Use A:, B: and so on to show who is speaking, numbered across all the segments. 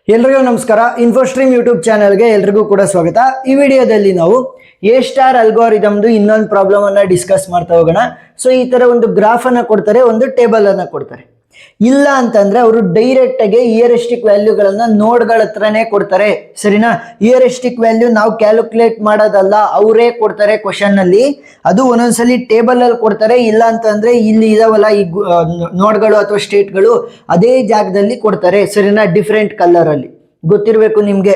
A: ಎಲ್ರಿಗೂ ನಮಸ್ಕಾರ. ಇನ್ಫೋಸ್ಟ್ರೀಮ್ ಯೂಟ್ಯೂಬ್ ಚಾನೆಲ್ಗೆ ಎಲ್ರಿಗೂ ಕೂಡ ಸ್ವಾಗತ. ಈ ವಿಡಿಯೋದಲ್ಲಿ ನಾವು ಎ ಸ್ಟಾರ್ ಅಲ್ಗೋರಿದಮ್ದು ಇನ್ನೊಂದು ಪ್ರಾಬ್ಲಮ್ ಅನ್ನ ಡಿಸ್ಕಸ್ ಮಾಡ್ತಾ ಹೋಗೋಣ. ಸೊ ಈ ತರ ಒಂದು ಗ್ರಾಫ್ ಅನ್ನ ಕೊಡ್ತಾರೆ, ಒಂದು ಟೇಬಲ್ ಅನ್ನ ಕೊಡ್ತಾರೆ. ಇಲ್ಲ ಅಂತಂದ್ರೆ ಅವರು ಡೈರೆಕ್ಟ್ ಆಗಿ ಇಯರಿಸ್ಟಿಕ್ ವ್ಯಾಲ್ಯೂಗಳನ್ನ ನೋಡ್ಗಳ ಹತ್ರನೇ ಕೊಡ್ತಾರೆ, ಸರಿನಾ? ಇಯರಿಸ್ಟಿಕ್ ವ್ಯಾಲ್ಯೂ ನಾವು ಕ್ಯಾಲ್ಕುಲೇಟ್ ಮಾಡೋದಲ್ಲ, ಅವರೇ ಕೊಡ್ತಾರೆ ಕ್ವಶನ್ ಅಲ್ಲಿ. ಅದು ಒಂದೊಂದ್ಸಲಿ ಟೇಬಲ್ ಅಲ್ಲಿ ಕೊಡ್ತಾರೆ, ಇಲ್ಲ ಅಂತಂದ್ರೆ ಇಲ್ಲಿ ಇದಾವಲ್ಲ ಈ ನೋಡ್ಗಳು ಅಥವಾ ಸ್ಟೇಟ್ಗಳು, ಅದೇ ಜಾಗದಲ್ಲಿ ಕೊಡ್ತಾರೆ, ಸರಿನಾ? ಡಿಫ್ರೆಂಟ್ ಕಲರ್ ಅಲ್ಲಿ ಗೊತ್ತಿರಬೇಕು ನಿಮ್ಗೆ.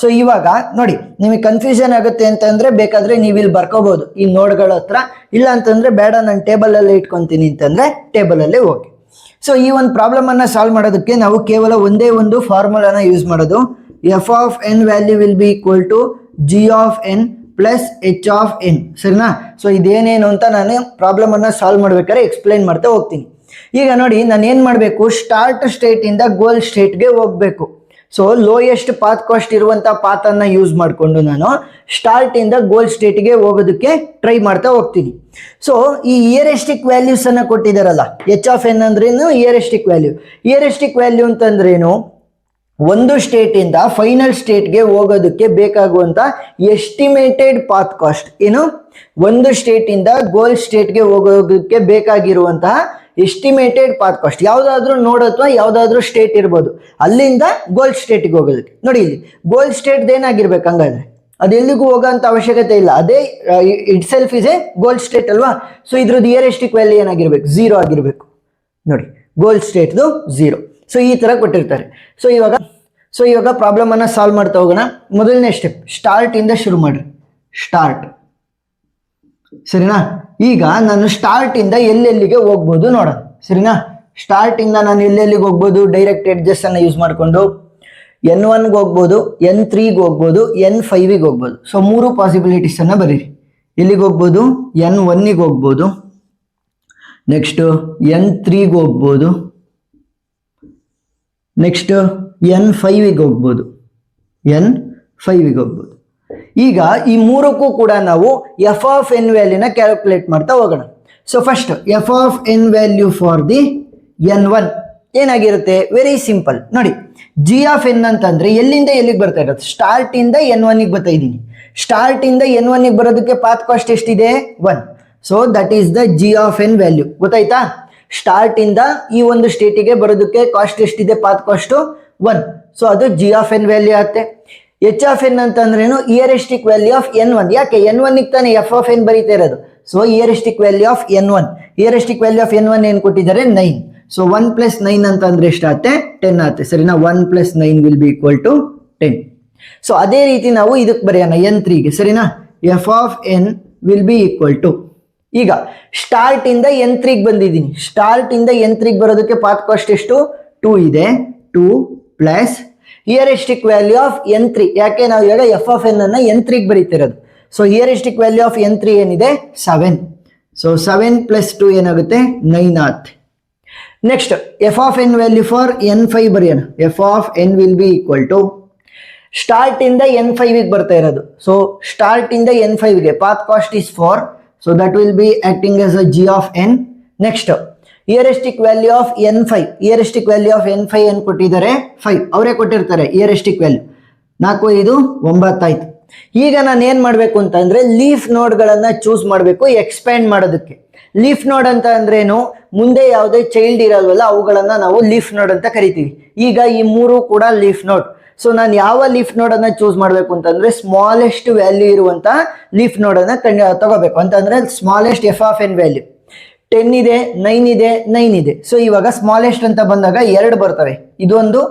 A: ಸೊ ಇವಾಗ ನೋಡಿ, ನಿಮಗೆ ಕನ್ಫ್ಯೂಷನ್ ಆಗುತ್ತೆ ಅಂತಂದ್ರೆ ಬೇಕಾದ್ರೆ ನೀವು ಇಲ್ಲಿ ಬರ್ಕೋಬಹುದು ಈ ನೋಡ್ಗಳ ಹತ್ರ. ಇಲ್ಲ ಅಂತಂದ್ರೆ ಬೇಡ, ನಾನು ಟೇಬಲ್ ಅಲ್ಲೇ ಇಟ್ಕೊಂತೀನಿ ಅಂತಂದ್ರೆ ಟೇಬಲ್ ಅಲ್ಲೇ ಹೋಗಿ. ಸೊ ಈ ಒಂದು ಪ್ರಾಬ್ಲಮ್ ಅನ್ನ ಸಾಲ್ವ್ ಮಾಡೋದಕ್ಕೆ ನಾವು ಕೇವಲ ಒಂದೇ ಒಂದು ಫಾರ್ಮುಲಾನ ಯೂಸ್ ಮಾಡೋದು. F of N value will be equal to G of N plus H of N, ಸರಿನಾ? ಸೊ ಇದೇನೇನು ಅಂತ ನಾನು ಪ್ರಾಬ್ಲಮ್ ಅನ್ನ ಸಾಲ್ವ್ ಮಾಡ್ಬೇಕಾದ್ರೆ ಎಕ್ಸ್ಪ್ಲೈನ್ ಮಾಡ್ತಾ ಹೋಗ್ತೀನಿ. ಈಗ ನೋಡಿ, ನಾನು ಏನ್ ಮಾಡಬೇಕು, ಸ್ಟಾರ್ಟ್ ಸ್ಟೇಟ್ ಇಂದ ಗೋಲ್ ಸ್ಟೇಟ್ಗೆ ಹೋಗ್ಬೇಕು. ಸೊ ಲೋಯೆಸ್ಟ್ ಪಾತ್ ಕಾಸ್ಟ್ ಇರುವಂತಹ ಪಾತ್ ಅನ್ನ ಯೂಸ್ ಮಾಡಿಕೊಂಡು ನಾನು ಸ್ಟಾರ್ಟ್ ಇಂದ ಗೋಲ್ ಸ್ಟೇಟ್ಗೆ ಹೋಗೋದಕ್ಕೆ ಟ್ರೈ ಮಾಡ್ತಾ ಹೋಗ್ತೀನಿ. ಸೊ ಈ ಇಯರಿಸ್ಟಿಕ್ ವ್ಯಾಲ್ಯೂಸ್ ಅನ್ನ ಕೊಟ್ಟಿದಾರಲ್ಲ, ಎಚ್ ಆಫ್ ಎನ್ ಅಂದ್ರೇನು, ಇಯರಿಸ್ಟಿಕ್ ವ್ಯಾಲ್ಯೂ. ಇಯರಿಸ್ಟಿಕ್ ವ್ಯಾಲ್ಯೂ ಅಂತಂದ್ರೇನು, ಒಂದು ಸ್ಟೇಟ್ ಇಂದ ಫೈನಲ್ ಸ್ಟೇಟ್ಗೆ ಹೋಗೋದಕ್ಕೆ ಬೇಕಾಗುವಂತ ಎಸ್ಟಿಮೇಟೆಡ್ ಪಾತ್ ಕಾಸ್ಟ್. ಏನು, ಒಂದು ಸ್ಟೇಟ್ ಇಂದ ಗೋಲ್ ಸ್ಟೇಟ್ಗೆ ಹೋಗೋದಕ್ಕೆ ಬೇಕಾಗಿರುವಂತಹ ಎಸ್ಟಿಮೇಟೆಡ್ ಪಾತ್ ಕಾಸ್ಟ್. ಯಾವ್ದಾದ್ರು ನೋಡ್ ಅಥವಾ ಯಾವ್ದಾದ್ರು ಸ್ಟೇಟ್ ಇರ್ಬೋದು, ಅಲ್ಲಿಂದ ಗೋಲ್ ಸ್ಟೇಟ್ಗೆ ಹೋಗೋದಕ್ಕೆ. ನೋಡಿ ಇಲ್ಲಿ ಗೋಲ್ ಸ್ಟೇಟ್ ಏನಾಗಿರ್ಬೇಕು, ಹಂಗಾದ್ರೆ ಅದೆಲ್ಲಿಗೂ ಹೋಗೋಂತ ಅವಶ್ಯಕತೆ ಇಲ್ಲ, ಅದೇ itself is a goal state ಅಲ್ವಾ? ಸೊ ಇದ್ರದ್ದು ಇಯರಿಸ್ಟಿಕ್ ವ್ಯಾಲ್ಯೂ ಏನಾಗಿರ್ಬೇಕು, 0 ಆಗಿರ್ಬೇಕು. ನೋಡಿ, ಗೋಲ್ ಸ್ಟೇಟ್ದು 0. ಸೊ ಈ ತರ ಕೊಟ್ಟಿರ್ತಾರೆ. ಸೊ ಇವಾಗ ಪ್ರಾಬ್ಲಮ್ ಅನ್ನ ಸಾಲ್ವ್ ಮಾಡ್ತಾ ಹೋಗೋಣ. ಮೊದಲನೇ ಸ್ಟೆಪ್, ಸ್ಟಾರ್ಟ್ ಇಂದ ಶುರು ಮಾಡ್ರಿ. ಸ್ಟಾರ್ಟ್, ಸರಿನಾ? ಈಗ ನಾನು ಸ್ಟಾರ್ಟ್ ಇಂದ ಎಲ್ಲೆಲ್ಲಿಗೆ ಹೋಗ್ಬೋದು ನೋಡೋಣ, ಸರಿನಾ? ಸ್ಟಾರ್ಟ್ ಇಂದ ನಾನು ಎಲ್ಲೆಲ್ಲಿಗೆ ಹೋಗ್ಬೋದು, ಡೈರೆಕ್ಟ್ ಎಡ್ಜಸ್ ಅನ್ನ ಯೂಸ್ ಮಾಡಿಕೊಂಡು N1ಗೆ ಹೋಗ್ಬೋದು, N3ಗೆ ಹೋಗ್ಬೋದು, N5ಗೆ ಹೋಗ್ಬೋದು. ಸೊ 3 ಪಾಸಿಬಿಲಿಟೀಸ್ ಅನ್ನ ಬರೀರಿ. ಎಲ್ಲಿಗೆ ಹೋಗ್ಬೋದು, N1ಗೆ ಹೋಗ್ಬೋದು, ನೆಕ್ಸ್ಟ್ N3ಗೆ ಹೋಗ್ಬೋದು, ನೆಕ್ಸ್ಟ್ N5ಗೆ ಹೋಗ್ಬೋದು, N5ಗೆ ಹೋಗ್ಬೋದು. ಈಗ ಈ ಮೂರಕ್ಕೂ ಕೂಡ ನಾವು ಎಫ್ ಆಫ್ ಎನ್ ವ್ಯಾಲ್ಯೂನ ಕ್ಯಾಲ್ಕುಲೇಟ್ ಮಾಡ್ತಾ ಹೋಗೋಣ. So first F of N value for the N1 ಏನಾಗಿರುತ್ತೆ, ವೆರಿ ಸಿಂಪಲ್. ನೋಡಿ, ಜಿ ಆಫ್ ಎನ್ ಅಂತಂದ್ರೆ ಎಲ್ಲಿಂದ ಎಲ್ಲಿಗೆ ಬರ್ತಾ ಇರೋದು, ಸ್ಟಾರ್ಟ್ ಇಂದ N1ಗೆ ಬರ್ತಾ ಇದ್ದೀನಿ. ಸ್ಟಾರ್ಟ್ ಇಂದ N1ಗೆ ಬರೋದಕ್ಕೆ ಪಾತ್ ಕಾಸ್ಟ್ ಎಷ್ಟಿದೆ, 1. So that is the G of N value. ಗೊತ್ತಾಯ್ತಾ? ಸ್ಟಾರ್ಟ್ ಇಂದ ಈ ಒಂದು ಸ್ಟೇಟಿಗೆ ಬರೋದಕ್ಕೆ ಕಾಸ್ಟ್ ಎಷ್ಟಿದೆ, ಪಾತ್ ಕಾಸ್ಟ್ 1. ಸೊ ಅದು ಜಿ ಆಫ್ ಎನ್ ವ್ಯಾಲ್ಯೂ ಆಗುತ್ತೆ. ಎಚ್ ಆಫ್ ಎನ್ ಅಂತಂದ್ರೇನು, ಇಯರಿಸ್ಟಿಕ್ ವ್ಯಾಲ್ಯೂ ಆಫ್ N1. ಯಾಕೆ, N1ಗೆ ತಾನೇ ಎಫ್ ಆಫ್ ಎನ್ ಬರೀತಾ ಇರೋದು. So heuristic value of N1, heuristic value of N1 ಏನ್ ಕೊಟ್ಟಿದ್ದಾರೆ, 9. ಸೊ 1 + 9 ಅಂತಂದ್ರೆ ಎಷ್ಟಾಗುತ್ತೆ, 10 ಆಗುತ್ತೆ, ಸರಿನಾ? 1 + 9 will be equal to 10. So ಅದೇ ರೀತಿ ನಾವು ಇದಕ್ಕೆ ಬರೆಯೋಣ, N3ಗೆ, ಸರಿನಾ? F of N will be equal to, ಈಗ ಸ್ಟಾರ್ಟ್ ಇಂದ N3ಗೆ ಬಂದಿದ್ದೀನಿ. ಸ್ಟಾರ್ಟ್ ಇಂದ N3ಗೆ ಬರೋದಕ್ಕೆ ಪಾತ್ ಕಾಸ್ಟ್ ಎಷ್ಟು, 2 ಇದೆ. 2 ಪ್ಲಸ್ ಇಯರಿಸ್ಟಿಕ್ ವ್ಯಾಲ್ಯೂ ಆಫ್ N3. ಯಾಕೆ ನಾವು ಇವಾಗ ಎಫ್ ಆಫ್ ಎನ್ ಅನ್ನ N3ಗೆ ಬರೀತಿರೋದು. So heuristic value of N3 ಏನಿದೆ, 7. ಸೊ 7 + 2 ಏನಾಗುತ್ತೆ, 9 ಆಗುತ್ತೆ. Next f of N value for N5 ಬರೆಯೋಣ. F of N will be equal to, start ಇಂದ N5ಗೆ ಬರ್ತಾ ಇರೋದು. ಸೊ ಸ್ಟಾರ್ಟ್ ಇಂದ N5ಗೆ path cost is 4. So that will be acting as a g of n. Next heuristic value of N5. Heuristic value of N5 ಏನ್ ಕೊಟ್ಟಿದ್ದಾರೆ, 5. ಅವರೇ ಕೊಟ್ಟಿರ್ತಾರೆ ಇಯರಿಸ್ಟಿಕ್ ವ್ಯಾಲ್ಯೂ. 4 5 9 ಆಯ್ತು. ಈಗ ನಾನು ಏನ್ ಮಾಡ್ಬೇಕು ಅಂತಂದ್ರೆ ಲೀಫ್ ನೋಡ್ಗಳನ್ನ ಚೂಸ್ ಮಾಡಬೇಕು ಎಕ್ಸ್ಪ್ಯಾಂಡ್ ಮಾಡೋದಕ್ಕೆ. ಲೀಫ್ ನೋಡ್ ಅಂತ ಅಂದ್ರೇನು, ಮುಂದೆ ಯಾವುದೇ ಚೈಲ್ಡ್ ಇರಲ್ವಲ್ಲ ಅವುಗಳನ್ನ ನಾವು ಲೀಫ್ ನೋಡ್ ಅಂತ ಕರಿತೀವಿ. ಈಗ ಈ 3 ಕೂಡ ಲೀಫ್ ನೋಡ್. ಸೊ ನಾನು ಯಾವ ಲೀಫ್ ನೋಡ್ ಅನ್ನ ಚೂಸ್ ಮಾಡಬೇಕು ಅಂತಂದ್ರೆ ಸ್ಮಾಲೆಸ್ಟ್ ವ್ಯಾಲ್ಯೂ ಇರುವಂತ ಲೀಫ್ ನೋಡ್ ಅನ್ನ ತಗೋಬೇಕು. ಅಂತಂದ್ರೆ smallest f of N value 10 ಇದೆ, 9 ಇದೆ, 9 ಇದೆ. ಸೊ ಇವಾಗ ಸ್ಮಾಲೆಸ್ಟ್ ಅಂತ ಬಂದಾಗ 2 ಬರ್ತವೆ, ಇದೊಂದು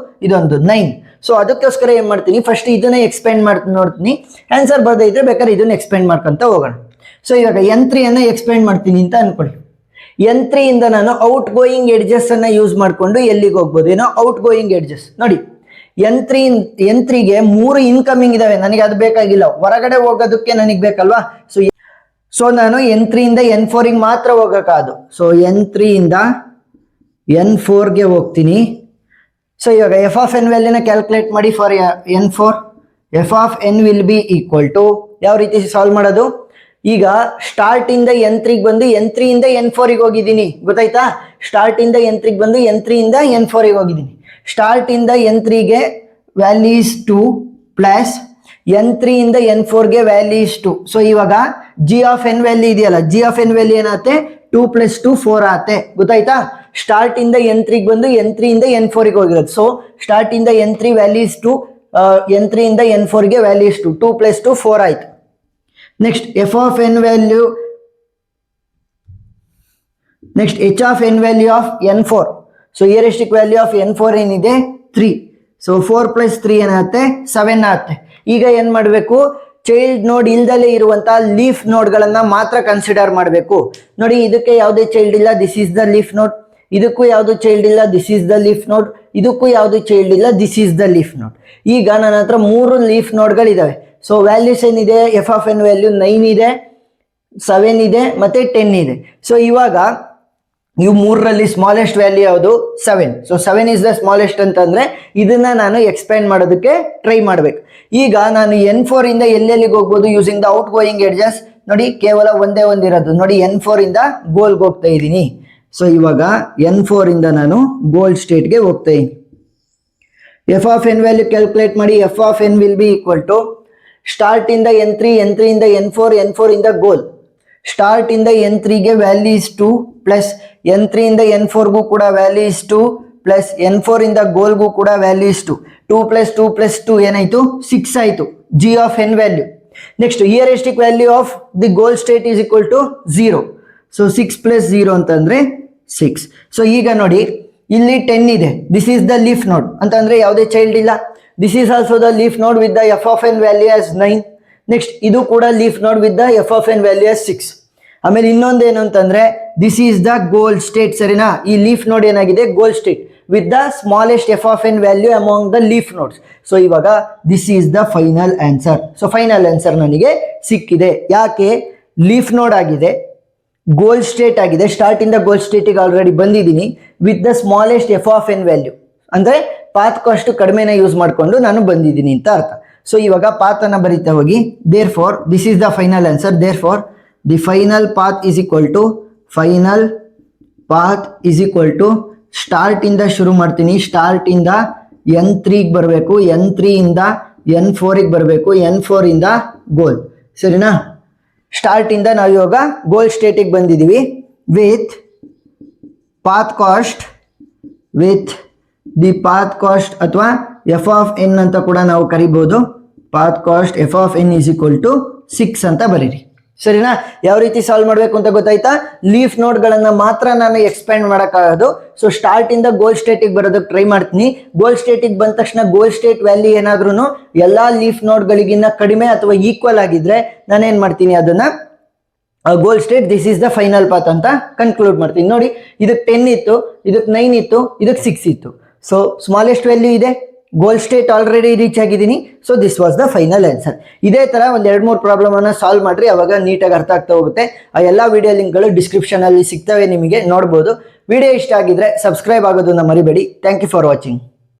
A: 9. ಸೊ ಅದಕ್ಕೋಸ್ಕರ ಏನ್ ಮಾಡ್ತೀನಿ, ಫಸ್ಟ್ ಇದನ್ನ ಎಕ್ಸ್ಪೆಂಡ್ ಮಾಡ್ತೀನಿ, ನೋಡ್ತೀನಿ. ಆನ್ಸರ್ ಬರ್ದೈದ್ರೆ ಬೇಕಾದ್ರೆ ಇದನ್ನ ಎಕ್ಸ್ಪೆಂಡ್ ಮಾಡ್ಕೊಂತ ಹೋಗೋಣ. ಸೊ ಇವಾಗ N3 ಅನ್ನ ಎಕ್ಸ್ಪೆಂಡ್ ಮಾಡ್ತೀನಿ ಅಂತ ಅನ್ಕೊಳ್ಳಿ. N3 ಇಂದ ನಾನು ಔಟ್ ಗೋಯಿಂಗ್ ಎಡ್ಜಸ್ ಅನ್ನ ಯೂಸ್ ಮಾಡ್ಕೊಂಡು ಎಲ್ಲಿಗೆ ಹೋಗ್ಬೋದು, ಏನೋ ಔಟ್ ಗೋಯಿಂಗ್ ಎಡ್ಜಸ್. ನೋಡಿ, N3ಗೆ 3 ಇನ್ಕಮಿಂಗ್ ಇದಾವೆ, ನನಗೆ ಅದು ಬೇಕಾಗಿಲ್ಲ, ಹೊರಗಡೆ ಹೋಗೋದಕ್ಕೆ ನನಗೆ ಬೇಕಲ್ವಾ? ಸೊ ನಾನು N3 ಇಂದ N4ಗೆ ಮಾತ್ರ ಹೋಗಕ್ಕಾದು. ಸೊ N3 ಇಂದ N4ಗೆ ಹೋಗ್ತೀನಿ. ಸೊ ಇವಾಗ ಎಫ್ ಆಫ್ ಎನ್ ವ್ಯಾಲ್ಯೂನ ಕ್ಯಾಲ್ಕುಲೇಟ್ ಮಾಡಿ for N4. F of N will be equal to, ಯಾವ ರೀತಿ ಸಾಲ್ವ್ ಮಾಡೋದು, ಈಗ ಸ್ಟಾರ್ಟ್ ಇಂದ N3ಗೆ ಬಂದು N3 ಇಂದ N4ಗೆ ಹೋಗಿದ್ದೀನಿ, ಗೊತ್ತಾಯ್ತಾ? ಸ್ಟಾರ್ಟ್ ಇಂದ N3ಗೆ ಬಂದು N3 ಇಂದ N4ಗೆ ಹೋಗಿದ್ದೀನಿ. ಸ್ಟಾರ್ಟ್ ಇಂದ N3ಗೆ ವ್ಯಾಲ್ಯೂ ಇಸ್ 2 ಪ್ಲಸ್ n3 ಇಂದ n4ಗೆ ವ್ಯಾಲ್ಯೂ ಇಸ್ 2. ಸೊ ಇವಾಗ g ಆಫ್ n ವ್ಯಾಲ್ಯೂ ಇದೆಯಲ್ಲ, g ಆಫ್ n ವ್ಯಾಲ್ಯೂ ಏನಾಗುತ್ತೆ 2 + 2 4 ಆಗುತ್ತೆ. ಗೊತ್ತಾಯ್ತಾ? ಸ್ಟಾರ್ಟ್ ಇಂದ n3 ಬಂದು n3 ಇಂದ n4ಗೆ ಹೋಗಿರೋದು. ಸೊ ಸ್ಟಾರ್ಟ್ ಇಂದ n3 ವ್ಯಾಲ್ಯೂ ಇಸ್ 2, n3 ಇಂದ n4ಗೆ ವ್ಯಾಲ್ಯೂ ಇಸ್ 2, 2 + 2 4 ಆಯ್ತು. Next f of n value, next h of n value of n4. So heuristic value of n4 ಏನಿದೆ 3. ಸೊ 4 + 3 ಏನಾಗುತ್ತೆ 7 ಆಗುತ್ತೆ. ಈಗ ಏನ್ ಮಾಡಬೇಕು, ಚೈಲ್ಡ್ ನೋಡ್ ಇಲ್ದಲೇ ಇರುವಂತಹ ಲೀಫ್ ನೋಡ್ಗಳನ್ನ ಮಾತ್ರ ಕನ್ಸಿಡರ್ ಮಾಡಬೇಕು. ನೋಡಿ, ಇದಕ್ಕೆ ಯಾವುದೇ ಚೈಲ್ಡ್ ಇಲ್ಲ, ದಿಸ್ ಈಸ್ ದ ಲೀಫ್ ನೋಡ್. ಇದಕ್ಕೂ ಯಾವುದು ಚೈಲ್ಡ್ ಇಲ್ಲ, ದಿಸ್ ಈಸ್ ದ ಲೀಫ್ ನೋಡ್. ಇದಕ್ಕೂ ಯಾವುದು ಚೈಲ್ಡ್ ಇಲ್ಲ, ದಿಸ್ ಈಸ್ ದ ಲೀಫ್ ನೋಡ್. ಈಗ ನನ್ನ ಹತ್ರ 3 ಲೀಫ್ ನೋಡ್ಗಳಿದಾವೆ. ಸೊ ವ್ಯಾಲ್ಯೂಸ್ ಏನಿದೆ, ಎಫ್ ಆಫ್ n ವ್ಯಾಲ್ಯೂ 9 ಇದೆ, 7 ಇದೆ, ಮತ್ತೆ 10 ಇದೆ. ಸೊ ಇವಾಗ ಇವು ಮೂರರಲ್ಲಿ ಸ್ಮಾಲೆಸ್ಟ್ ವ್ಯಾಲ್ಯೂ ಯಾವುದು 7. ಸೊ 7 ಇಸ್ ದ ಸ್ಮಾಲೆಸ್ಟ್ ಅಂತಂದ್ರೆ ಇದನ್ನ ನಾನು ಎಕ್ಸ್ಪ್ಯಾಂಡ್ ಮಾಡೋದಕ್ಕೆ ಟ್ರೈ ಮಾಡ್ಬೇಕು. ಈಗ ನಾನು n4 ಇಂದ ಎಲ್ಲೆಲ್ಲಿಗೆ ಹೋಗ್ಬೋದು using the out going edges. ನೋಡಿ, ಕೇವಲ ಒಂದೇ ಒಂದಿರೋದು. ನೋಡಿ, n4 ಇಂದ ಗೋಲ್ಗೆ ಹೋಗ್ತಾ ಇದ್ದೀನಿ. ಸೊ ಇವಾಗ n4 ಇಂದ ನಾನು ಗೋಲ್ ಸ್ಟೇಟ್ಗೆ ಹೋಗ್ತಾ ಇದ್ದೀನಿ. F of n value calculate ಮಾಡಿ. F of n will be equal to start ಇಂದ n3, n3 ಇಂದ n4, n4 ಇಂದ ಗೋಲ್. ಸ್ಟಾರ್ಟ್ ಇಂದ n3ಗೆ ವ್ಯಾಲ್ಯೂ ಇಸ್ 2 ಪ್ಲಸ್ n3 ಇಂದ n4ಗೂ ಕೂಡ ವ್ಯಾಲ್ಯೂ ಇಸ್ 2 ಪ್ಲಸ್ n4 ಇಂದ ಗೋಲ್ಗೂ ಕೂಡ ವ್ಯಾಲ್ಯೂ ಇಸ್ 2. 2 + 2 + 2 ಏನಾಯ್ತು 6 ಆಯ್ತು g of n value. Next heuristic value of the goal state is equal to 0. So 6 + 0 ಅಂತಂದ್ರೆ 6. ಸೊ ಈಗ ನೋಡಿ, ಇಲ್ಲಿ 10 ಇದೆ, ದಿಸ್ ಈಸ್ ದ ಲೀಫ್ ನೋಡ್ ಅಂತಂದ್ರೆ ಯಾವುದೇ ಚೈಲ್ಡ್ ಇಲ್ಲ. This is also the leaf node with the f of n value as 9. Next ಇದು ಕೂಡ leaf node with the f of n value as 6. ಆಮೇಲೆ ಇನ್ನೊಂದೇನು ಅಂತಂದ್ರೆ this is the goal state. ಸರಿನಾ? ಈ ಲೀಫ್ ನೋಡ್ ಏನಾಗಿದೆ goal state with the smallest f of n value among the leaf nodes. So ಇವಾಗ this is the final answer. So final answer ನನಗೆ ಸಿಕ್ಕಿದೆ. ಯಾಕೆ? ಲೀಫ್ ನೋಡ್ ಆಗಿದೆ, ಗೋಲ್ ಸ್ಟೇಟ್ ಆಗಿದೆ, ಸ್ಟಾರ್ಟ್ ಇಂದ ಗೋಲ್ ಸ್ಟೇಟಿಗೆ ಆಲ್ರೆಡಿ ಬಂದಿದ್ದೀನಿ with the smallest f of n value. ಅಂದ್ರೆ ಪಾತ್ ಅಷ್ಟು ಕಡಿಮೆನ ಯೂಸ್ ಮಾಡಿಕೊಂಡು ನಾನು ಬಂದಿದ್ದೀನಿ ಅಂತ ಅರ್ಥ. ಸೊ ಇವಾಗ ಪಾತ್ ಅನ್ನ ಬರೀತಾ ಹೋಗಿ. Therefore this is the final answer. Therefore the final path is equal to, final path is equal to start ಇಂದ ಶುರು ಮಾಡ್ತೀನಿ. ಸ್ಟಾರ್ಟ್ ಇಂದ n3ಗೆ ಬರಬೇಕು, n3 ಇಂದ n4ಗೆ ಬರಬೇಕು, n4 ಇಂದ ಗೋಲ್. ಸರಿನಾ? ಸ್ಟಾರ್ಟ್ ಇಂದ ನಾವು ಇವಾಗ ಗೋಲ್ ಸ್ಟೇಟಿಗೆ ಬಂದಿದ್ದೀವಿ with path cost, with the path cost ಅಥವಾ ಎಫ್ ಆಫ್ n ಅಂತ ಕೂಡ ನಾವು ಕರಿಬಹುದು. Path cost F of n is equal to 6 ಅಂತ ಬರೀರಿ. ಸರಿನಾ? ಯಾವ ರೀತಿ ಸಾಲ್ವ್ ಮಾಡಬೇಕು ಅಂತ ಗೊತ್ತಾಯ್ತಾ? ಲೀಫ್ ನೋಡ್ಗಳನ್ನ ಮಾತ್ರ ನಾನು ಎಕ್ಸ್ಪ್ಯಾಂಡ್ ಮಾಡೋಕ್ಕಾಗೋದು. ಸೊ ಸ್ಟಾರ್ಟ್ ಇಂದ ಗೋಲ್ ಸ್ಟೇಟಿಗೆ ಬರೋದಕ್ಕೆ ಟ್ರೈ ಮಾಡ್ತೀನಿ. ಗೋಲ್ ಸ್ಟೇಟಿಗೆ ಬಂದ ತಕ್ಷಣ ಗೋಲ್ ಸ್ಟೇಟ್ ವ್ಯಾಲ್ಯೂ ಏನಾದ್ರೂ ಎಲ್ಲಾ ಲೀಫ್ ನೋಡ್ಗಳಿಗಿನ್ನ ಕಡಿಮೆ ಅಥವಾ ಈಕ್ವಲ್ ಆಗಿದ್ರೆ ನಾನೇನ್ ಮಾಡ್ತೀನಿ, ಅದನ್ನ goal state this is the final path ಅಂತ ಕನ್ಕ್ಲೂಡ್ ಮಾಡ್ತೀನಿ. ನೋಡಿ, ಇದಕ್ಕೆ 10 ಇತ್ತು, ಇದಕ್ಕೆ 9 ಇತ್ತು, ಇದಕ್ಕೆ 6 ಇತ್ತು. ಸೊ ಸ್ಮಾಲೆಸ್ಟ್ ವ್ಯಾಲ್ಯೂ ಇದೆ, ಗೋಲ್ ಸ್ಟೇಟ್ ಆಲ್ರೆಡಿ ರೀಚ್ ಆಗಿದ್ದೀನಿ. So this was the final answer. ಇದೇ ತರ ಒಂದ್ 2-3 ಪ್ರಾಬ್ಲಮ್ ಅನ್ನ ಸಾಲ್ವ್ ಮಾಡ್ರಿ, ಅವಾಗ ನೀಟಾಗಿ ಅರ್ಥ ಆಗ್ತಾ ಹೋಗುತ್ತೆ. ಆ ಎಲ್ಲ ವಿಡಿಯೋ ಲಿಂಕ್ಗಳು ಡಿಸ್ಕ್ರಿಪ್ಷನ್ ಅಲ್ಲಿ ಸಿಗ್ತವೆ, ನಿಮಗೆ ನೋಡ್ಬೋದು. ವಿಡಿಯೋ ಇಷ್ಟ ಆಗಿದ್ರೆ ಸಬ್ಸ್ಕ್ರೈಬ್ ಆಗೋದನ್ನ ಮರಿಬೇಡಿ. Thank you for watching.